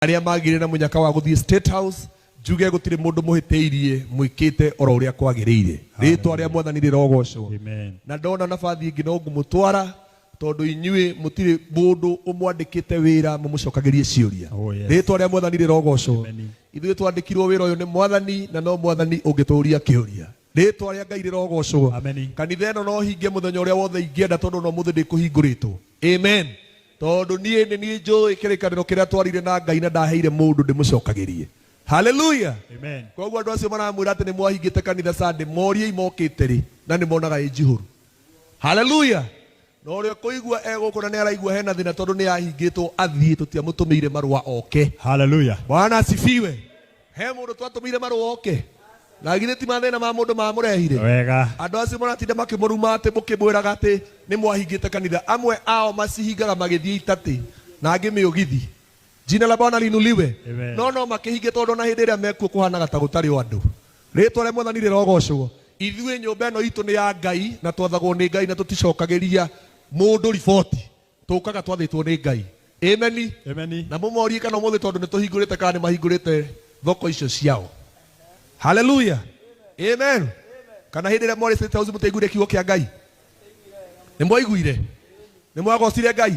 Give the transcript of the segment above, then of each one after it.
aria magire na munyaka wa guthie State House juge gutire mundu muhiteirie mwikite oro uria kwagiriire ritwa ria mwathani rirogocwo na ndona nabathi ingi no ngumutwara tondu inyui mutire mundu umwandikite wira mumucokagirie ciuria ritwa ria mwathani rirogocwo ithuĩ twandikirwo wira uyu ni mwathani na no mwathani ungituria kiuria ritwa ria Ngai rirogocwo kanitha ino no hinge muthenya uria wothe ingienda tondu no muthi ndikuhinguritwo amen tondu nie ni njui kirikaniro kiria twarire na Ngai na ndaheire mundu ndimucokagirie hallelujah amen koguo andu acio maramwira ati ni mwahingite kanitha Sunday morie imokite ri na ni monaga ijihuru hallelujah no rio kuigua ego na ni araigua hena thina tondu ni ahingitwo athie tutiamutumire marua oke hallelujah bwana asifiwe he mundu twatumire marua oke na githe ti mathina ma mundu mamurehire wega andu acio maratinda makimuruma ati mukimwiraga ati ni mwahingite kanitha amwe ao macihingaga magithie itati na angi miugithi jina la Bwana linuliwe no makihinge tondu na hindi iria mekuo kuhanaga ta gutari andu ritwa ria mwathani rirogocwo ithuĩ nyũmba ĩno itũ nĩ ya Ngai na twathagwo nĩ Ngai na tũticokageria mũndũ riboti tũkaga twathĩtwo nĩ Ngai amen na mũmorie kana mũthĩ tondũ nĩ tũhingũrĩte kana nĩ mahingũrĩte thoko icio ciao hallelujah amen kana hĩndĩ ĩrĩa mwarĩ State House mũtaiguire kiugo kĩa Ngai nĩ mwaiguire nĩ mwagocire Ngai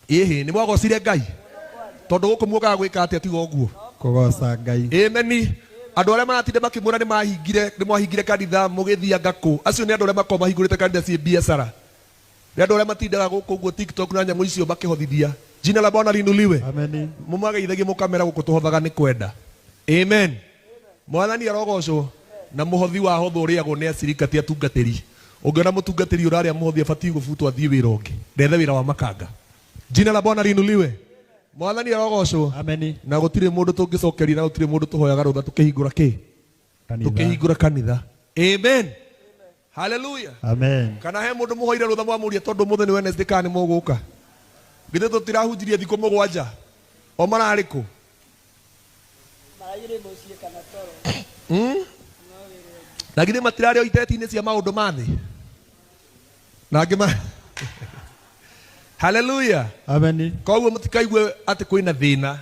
nĩ mwagocire Ngai tondu guku muokaga gwika atia tiga uguo kugoca Ngai amen andu aria maratinda makimura ni mwahingire kanitha mugithia ngaku acio ni andu aria makoma mahingurite kanitha cie biashara ni andu aria matindaga guku uguo TikTok na nyamu icio makihothithia jina la Bwana linuliwe amen mumageithagie mukamera guku tuhothaga ni kwenda amen mwathani arogocwo na muhothi wa hotho uriagwo ni acirikati atungatiri ungiona mutungatiri uraria muhothi abatie gubutwo athie wira ungi ndethe wira wa makanga jina la Bwana linuliwe mwathani arogocwo amen na gutire mundu tungicokeria na gutire mundu tuhoyaga rutha tukihingura kanitha amen hallelujah amen kana he mundu muhoire rutha mwamuria tondu muthe ni Wednesday kana ni muguka githe tutirahunjirie thikũ mũgwanja o mararĩ kũ maragire muciĩ kana toro na githe matirarĩ o iteti-inĩ cia maũndũ ma thĩ na angĩ hallelujah amen koguo mutikaigue ati kwina thina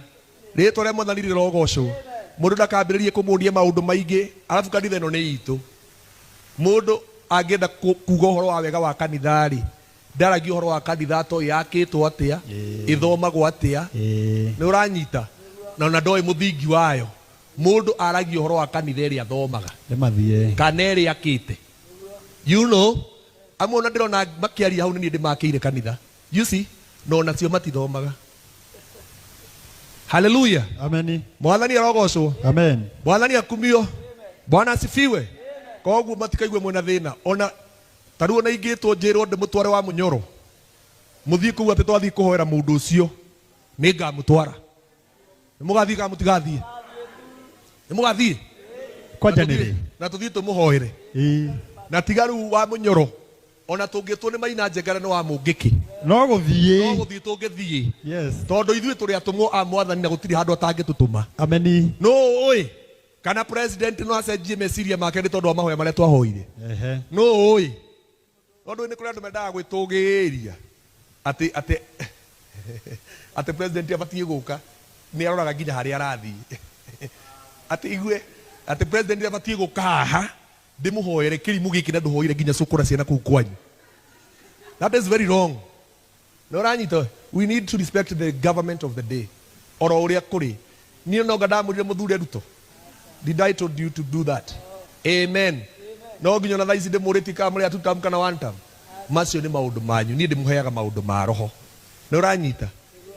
ritwa ria mwathani rirogocwo mundu ndakambiririe kumuria maundu maingi alafu kanitha ino ni itu mundu angienda kuga uhoro wa wega wa kanitha ri ndaragi uhoro wa kanitha to yakitwo atia ithomagwo atia ni uranyita na ona ndoi muthingi wayo mundu aragi uhoro wa kanitha ri athomaga ni mathie kana ri akite you know amona ndirona makiaria hau ni ndimakiire kanitha you see no nacio matithomaga hallelujah amen mwathani arogocwo amen mwathani akumio Bwana asifiwe koguo matikaigue mwena thina ona taruo na ingitwo njirwo ndi mutware wa munyoro muthii kuu ati twathii kuhoera mundu ucio ni ngamutwara ni mugathii kana mutigathii ni mugathii kwanjanire na tuthii tumuhoere na tigaru wa munyoro ona tungitwo ni maina njengara no wa mungiki no guthii tungithii yes tondu ithuĩ tũrĩ atũmwo a mwathani na gũtirĩ handũ atangĩtũtũma ameni no oi kana president no acenjie meciria make nĩ tondũ wa mahoya marĩa twahoire no oi tondu nĩ kũrĩ andũ mendaga gwĩtũgĩria ati president abatie gũka nĩ aroraga nginya harĩa arathiĩ ati president abatie gũka haha ndimuhoere kirimu giki na nduhoire nginya cukura ciana kuu kwanyu that is very wrong no ranyito we need to respect the government of the day oro uria kuri ni no ngadamurire muthuri ruto did I told you to do that amen no nginya na thaici ndimuriti ka muri atutam kana one time macio ni maundu manyu ni ndimuheaga maundu ma roho no ranyita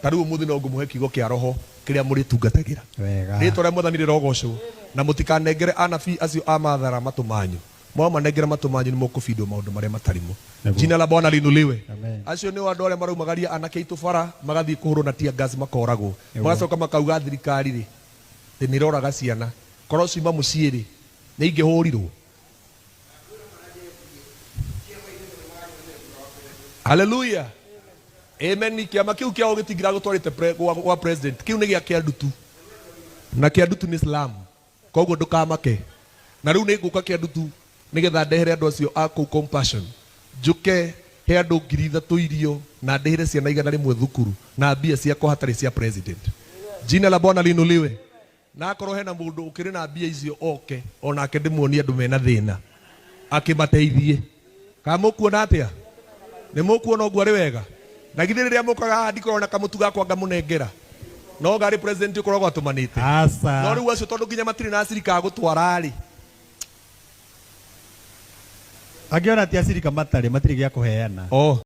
taru muthi no ngumuhe kigo kia roho kiria muri tungatagira wega ritwa ria mwathani rirogocwo na mutikanengere anabii acio a mathara matumanyu manengere matumanyu ni mukubindwo maundu maria matarimo jina la Bwana linuliwe acio ni andu aria maraumagaria anake itu bara magathii kuhurwo na tia gas makoragwo magacoka makauga thirikari ri ti niroraga ciana korwo ciuma muciĩ ri ni ingĩhũrirwo hallelujah amen kiama kiu kiao gitingira gutwarite kwa president kiu ni gia kiandutu na kiandutu ni Islam koguo ndukamake na riu ni nguka kiandutu nigetha ndehere andu acio a kuu compassion njuke he andu 3,000 irio na ndihire ciana 100 thukuru na mbia ciakwa hatari cia president. Jina la Bwana linuliwe. Na akorwo hena mundu ukiri na mbia icio oke onake ndimuonie andu mena thina akimateithie. Ka mukuona atia? Ni mukuona uguo ari wega? Na githiri ria mukaga ndikoro na kamutu gakwa ngamunengera. No gari president ukoragwo atumanite. No riu acio tondu nginya matiri na acirika gutwara ri. Angiona ti acirika matari gya kuheana.